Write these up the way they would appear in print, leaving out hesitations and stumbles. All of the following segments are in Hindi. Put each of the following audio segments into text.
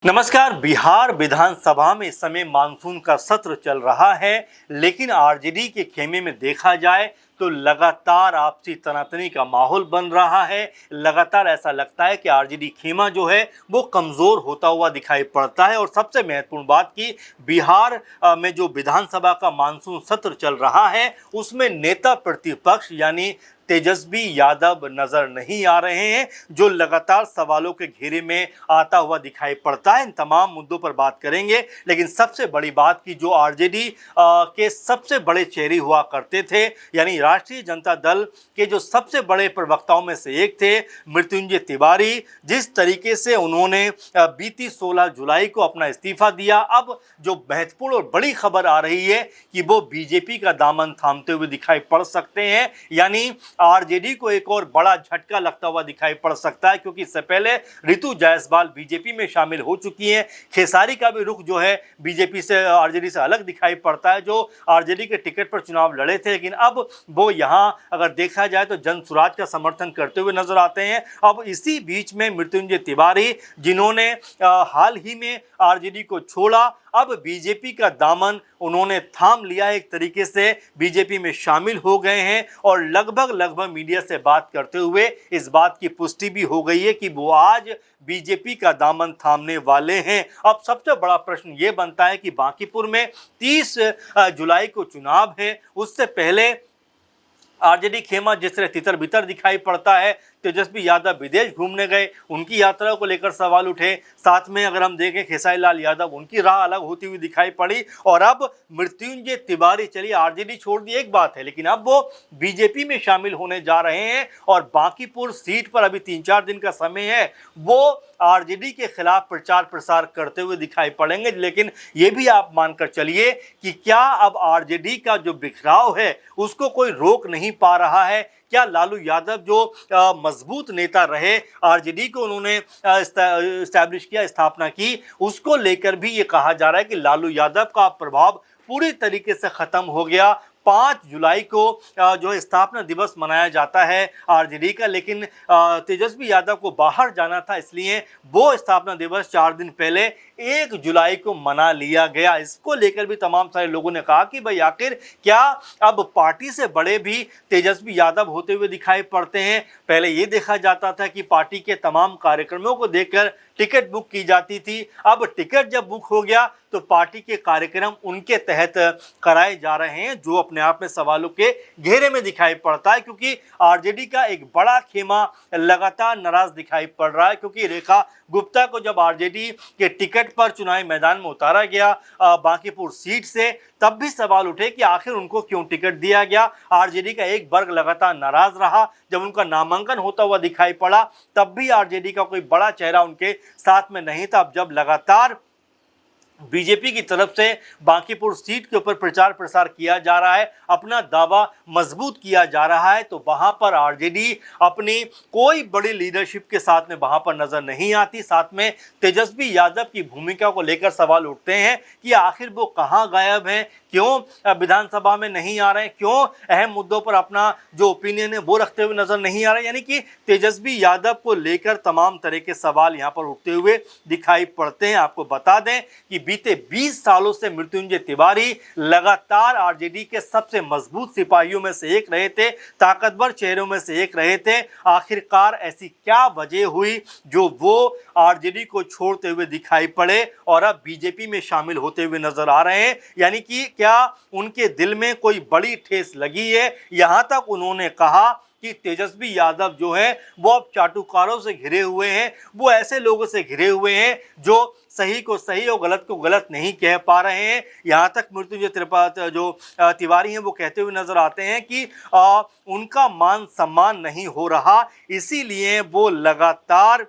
नमस्कार। बिहार विधानसभा में इस समय मानसून का सत्र चल रहा है, लेकिन आरजेडी के खेमे में देखा जाए तो लगातार आपसी तनातनी का माहौल बन रहा है। लगातार ऐसा लगता है कि आरजेडी खेमा जो है वो कमज़ोर होता हुआ दिखाई पड़ता है। और सबसे महत्वपूर्ण बात कि बिहार में जो विधानसभा का मानसून सत्र चल रहा है उसमें नेता प्रतिपक्ष यानी तेजस्वी यादव नजर नहीं आ रहे हैं, जो लगातार सवालों के घेरे में आता हुआ दिखाई पड़ता है। इन तमाम मुद्दों पर बात करेंगे, लेकिन सबसे बड़ी बात की जो आरजेडी के सबसे बड़े चेहरे हुआ करते थे, यानी राष्ट्रीय जनता दल के जो सबसे बड़े प्रवक्ताओं में से एक थे मृत्युंजय तिवारी, जिस तरीके से उन्होंने बीती 16 जुलाई को अपना इस्तीफा दिया। अब जो महत्वपूर्ण और बड़ी खबर आ रही है कि वो बीजेपी का दामन थामते हुए दिखाई पड़ सकते हैं, यानी आरजेडी को एक और बड़ा झटका लगता हुआ दिखाई पड़ सकता है, क्योंकि इससे पहले ऋतु जायसवाल बीजेपी में शामिल हो चुकी हैं। खेसारी का भी रुख जो है बीजेपी से आरजेडी से अलग दिखाई पड़ता है, जो आरजेडी के टिकट पर चुनाव लड़े थे, लेकिन अब वो यहां अगर देखा जाए तो जन स्वराज का समर्थन करते हुए नजर आते हैं। अब इसी बीच में मृत्युंजय तिवारी, जिन्होंने हाल ही में आरजेडी को छोड़ा, अब बीजेपी का दामन उन्होंने थाम लिया, एक तरीके से बीजेपी में शामिल हो गए हैं। और लगभग मीडिया से बात करते हुए इस बात की पुष्टि भी हो गई है कि वो आज बीजेपी का दामन थामने वाले हैं। अब सबसे बड़ा प्रश्न ये बनता है कि बांकीपुर में 30 जुलाई को चुनाव है, उससे पहले आरजेडी खेमा जिस तरह तितर बितर दिखाई पड़ता है। तेजस्वी यादव विदेश घूमने गए, उनकी यात्रा को लेकर सवाल उठे। साथ में अगर हम देखें खेसारी लाल यादव, उनकी राह अलग होती हुई दिखाई पड़ी। और अब मृत्युंजय तिवारी, चलिए आरजेडी छोड़ दी एक बात है, लेकिन अब वो बीजेपी में शामिल होने जा रहे हैं। और बांकीपुर सीट पर अभी 3-4 दिन का समय है, वो आरजेडी के खिलाफ प्रचार प्रसार करते हुए दिखाई पड़ेंगे। लेकिन ये भी आप मानकर चलिए कि क्या अब आरजेडी का जो बिखराव है उसको कोई रोक नहीं पा रहा है? क्या लालू यादव जो मजबूत नेता रहे, आरजेडी को उन्होंने इस्टेब्लिश किया, स्थापना की, उसको लेकर भी ये कहा जा रहा है कि लालू यादव का प्रभाव पूरी तरीके से खत्म हो गया। 5 जुलाई को जो स्थापना दिवस मनाया जाता है आरजेडी का, लेकिन तेजस्वी यादव को बाहर जाना था, इसलिए वो स्थापना दिवस 4 दिन पहले 1 जुलाई को मना लिया गया। इसको लेकर भी तमाम सारे लोगों ने कहा कि भाई आखिर क्या अब पार्टी से बड़े भी तेजस्वी यादव होते हुए दिखाई पड़ते हैं? पहले ये देखा जाता था कि पार्टी के तमाम कार्यक्रमों को देखकर टिकट बुक की जाती थी। अब टिकट जब बुक हो गया तो पार्टी के कार्यक्रम उनके तहत कराए जा रहे हैं, जो अपने आप में सवालों के घेरे में दिखाई पड़ता है, क्योंकि आरजेडी का एक बड़ा खेमा लगातार नाराज दिखाई पड़ रहा है। क्योंकि रेखा गुप्ता को जब आरजेडी के टिकट पर चुनावी मैदान में उतारा गया बांकीपुर सीट से, तब भी सवाल उठे कि आखिर उनको क्यों टिकट दिया गया। आरजेडी का एक वर्ग लगातार नाराज रहा। जब उनका नामांकन होता हुआ दिखाई पड़ा तब भी आरजेडी का कोई बड़ा चेहरा उनके साथ में नहीं था। अब जब लगातार बीजेपी की तरफ से बांकीपुर सीट के ऊपर प्रचार प्रसार किया जा रहा है, अपना दावा मजबूत किया जा रहा है, तो वहां पर आरजेडी अपनी कोई बड़ी लीडरशिप के साथ में वहां पर नजर नहीं आती। साथ में तेजस्वी यादव की भूमिका को लेकर सवाल उठते हैं कि आखिर वो कहां गायब हैं, क्यों विधानसभा में नहीं आ रहे हैं, क्यों अहम मुद्दों पर अपना जो ओपिनियन है वो रखते हुए नजर नहीं आ रहे। यानी कि तेजस्वी यादव को लेकर तमाम तरह के सवाल यहां पर उठते हुए दिखाई पड़ते हैं। आपको बता दें कि बीते 20 सालों से मृत्युंजय तिवारी लगातार आरजेडी के सबसे मजबूत सिपाहियों में से एक रहे थे, ताकतवर चेहरों में से एक रहे थे। आखिरकार ऐसी क्या वजह हुई जो वो आरजेडी को छोड़ते हुए दिखाई पड़े और अब बीजेपी में शामिल होते हुए नजर आ रहे हैं? यानी कि क्या उनके दिल में कोई बड़ी ठेस लगी है? यहां तक उन्होंने कहा कि तेजस्वी यादव जो है वो अब चाटुकारों से घिरे हुए हैं, वो ऐसे लोगों से घिरे हुए हैं जो सही को सही और गलत को गलत नहीं कह पा रहे हैं। यहाँ तक मृत्युंजय जो तिवारी हैं वो कहते हुए नजर आते हैं कि उनका मान सम्मान नहीं हो रहा, इसीलिए वो लगातार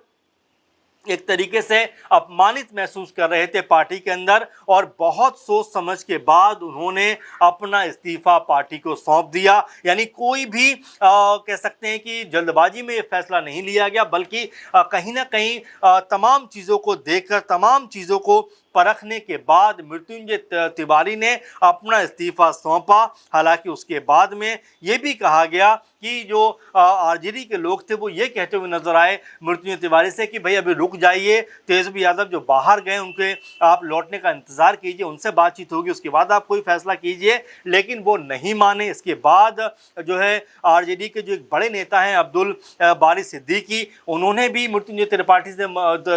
एक तरीके से अपमानित महसूस कर रहे थे पार्टी के अंदर। और बहुत सोच समझ के बाद उन्होंने अपना इस्तीफा पार्टी को सौंप दिया। यानी कोई भी कह सकते हैं कि जल्दबाजी में ये फैसला नहीं लिया गया, बल्कि कहीं ना कहीं तमाम चीज़ों को देखकर, तमाम चीज़ों को परखने के बाद मृत्युंजय तिवारी ने अपना इस्तीफा सौंपा। हालांकि उसके बाद में ये भी कहा गया कि जो आरजेडी के लोग थे वो ये कहते हुए नजर आए मृत्युंजय तिवारी से कि भाई अभी रुक जाइए, तेजस्वी यादव जो बाहर गए उनके आप लौटने का इंतजार कीजिए, उनसे बातचीत होगी, उसके बाद आप कोई फैसला कीजिए। लेकिन वो नहीं माने। इसके बाद जो है आरजेडी के जो एक बड़े नेता हैं अब्दुल बारी सिद्दीकी, उन्होंने भी मृत्युंजय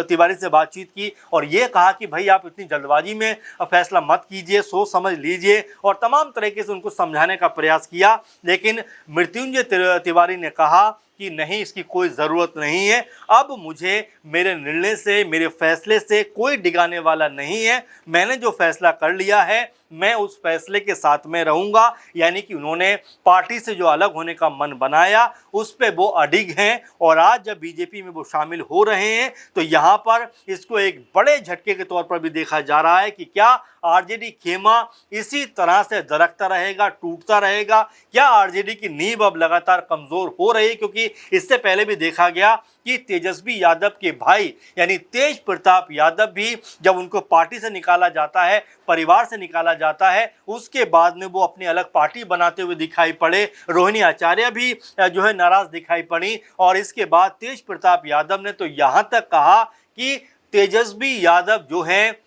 तिवारी से बातचीत की और ये कहा कि भाई आप इतनी जल्दबाजी में फैसला मत कीजिए, सोच समझ लीजिए, और तमाम तरीके से उनको समझाने का प्रयास किया। लेकिन मृत्युंजय तिवारी ने कहा कि नहीं, इसकी कोई ज़रूरत नहीं है, अब मुझे मेरे निर्णय से, मेरे फैसले से कोई डिगाने वाला नहीं है, मैंने जो फैसला कर लिया है मैं उस फैसले के साथ में रहूँगा। यानी कि उन्होंने पार्टी से जो अलग होने का मन बनाया उस पे वो अडिग हैं, और आज जब बीजेपी में वो शामिल हो रहे हैं तो यहाँ पर इसको एक बड़े झटके के तौर पर भी देखा जा रहा है कि क्या आरजेडी खेमा इसी तरह से दरकता रहेगा, टूटता रहेगा? क्या आरजेडी की नींव अब लगातार कमज़ोर हो रही है? क्योंकि इससे पहले भी देखा गया कि तेजस्वी यादव के भाई यानी तेज प्रताप यादव भी जब उनको पार्टी से निकाला जाता है, परिवार से निकाला जाता है, उसके बाद में वो अपनी अलग पार्टी बनाते हुए दिखाई पड़े। रोहिणी आचार्य भी जो है नाराज दिखाई पड़ी, और इसके बाद तेज प्रताप यादव ने तो यहाँ तक कहा कि तेजस्वी यादव जो है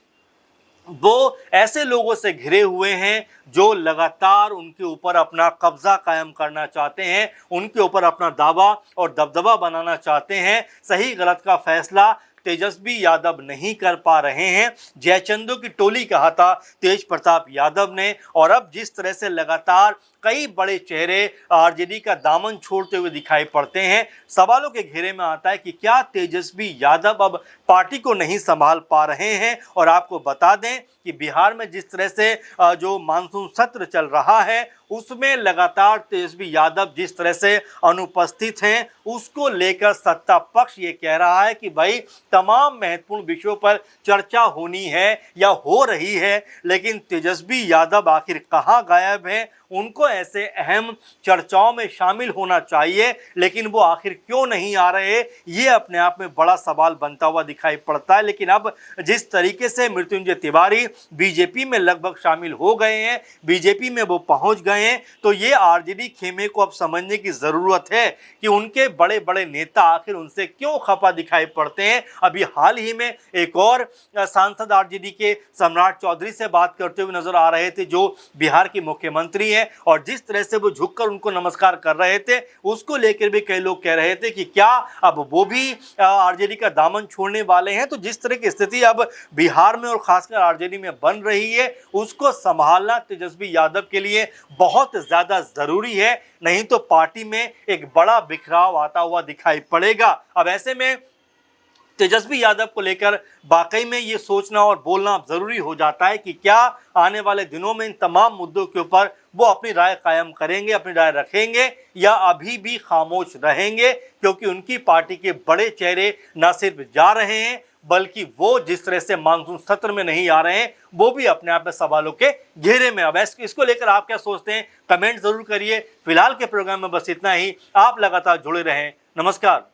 वो ऐसे लोगों से घिरे हुए हैं जो लगातार उनके ऊपर अपना कब्जा कायम करना चाहते हैं, उनके ऊपर अपना दावा और दबदबा बनाना चाहते हैं। सही गलत का फैसला तेजस्वी यादव नहीं कर पा रहे हैं। जयचंदो की टोली कहा था तेज प्रताप यादव ने, और अब जिस तरह से लगातार कई बड़े चेहरे आरजेडी का दामन छोड़ते हुए दिखाई पड़ते हैं, सवालों के घेरे में आता है कि क्या तेजस्वी यादव अब पार्टी को नहीं संभाल पा रहे हैं। और आपको बता दें कि बिहार में जिस तरह से जो मानसून सत्र चल रहा है उसमें लगातार तेजस्वी यादव जिस तरह से अनुपस्थित हैं, उसको लेकर सत्ता पक्ष ये कह रहा है कि भाई तमाम महत्वपूर्ण विषयों पर चर्चा होनी है या हो रही है, लेकिन तेजस्वी यादव आखिर कहाँ गायब हैं? उनको ऐसे अहम चर्चाओं में शामिल होना चाहिए, लेकिन वो आखिर क्यों नहीं आ रहे, ये अपने आप में बड़ा सवाल बनता हुआ दिखाई पड़ता है। लेकिन अब जिस तरीके से मृत्युंजय तिवारी बीजेपी में लगभग शामिल हो गए हैं, बीजेपी में वो पहुंच गए हैं, तो ये आरजेडी खेमे को अब समझने की ज़रूरत है कि उनके बड़े बड़े नेता आखिर उनसे क्यों खफा दिखाई पड़ते हैं। अभी हाल ही में एक और सांसद आरजेडी के सम्राट चौधरी से बात करते हुए नजर आ रहे थे, जो बिहार के मुख्यमंत्री हैं, और जिस तरह से वो झुककर उनको नमस्कार कर रहे थे उसको लेकर भी कई लोग कह रहे थे कि क्या अब वो भी आरजेडी का दामन छोड़ने वाले हैं। तो जिस तरह की स्थिति अब बिहार में और खासकर आरजेडी में बन रही है, उसको संभालना तेजस्वी यादव के लिए बहुत ज्यादा जरूरी है, नहीं तो पार्टी में एक बड़ा बिखराव आता हुआ दिखाई पड़ेगा। अब ऐसे में तेजस्वी यादव को लेकर वाकई में ये सोचना और बोलना ज़रूरी हो जाता है कि क्या आने वाले दिनों में इन तमाम मुद्दों के ऊपर वो अपनी राय कायम करेंगे, अपनी राय रखेंगे, या अभी भी खामोश रहेंगे, क्योंकि उनकी पार्टी के बड़े चेहरे न सिर्फ जा रहे हैं बल्कि वो जिस तरह से मानसून सत्र में नहीं आ रहे हैं वो भी अपने आप में सवालों के घेरे में। अब इसको लेकर आप क्या सोचते हैं, कमेंट जरूर करिए। फिलहाल के प्रोग्राम में बस इतना ही। आप लगातार जुड़े रहें। नमस्कार।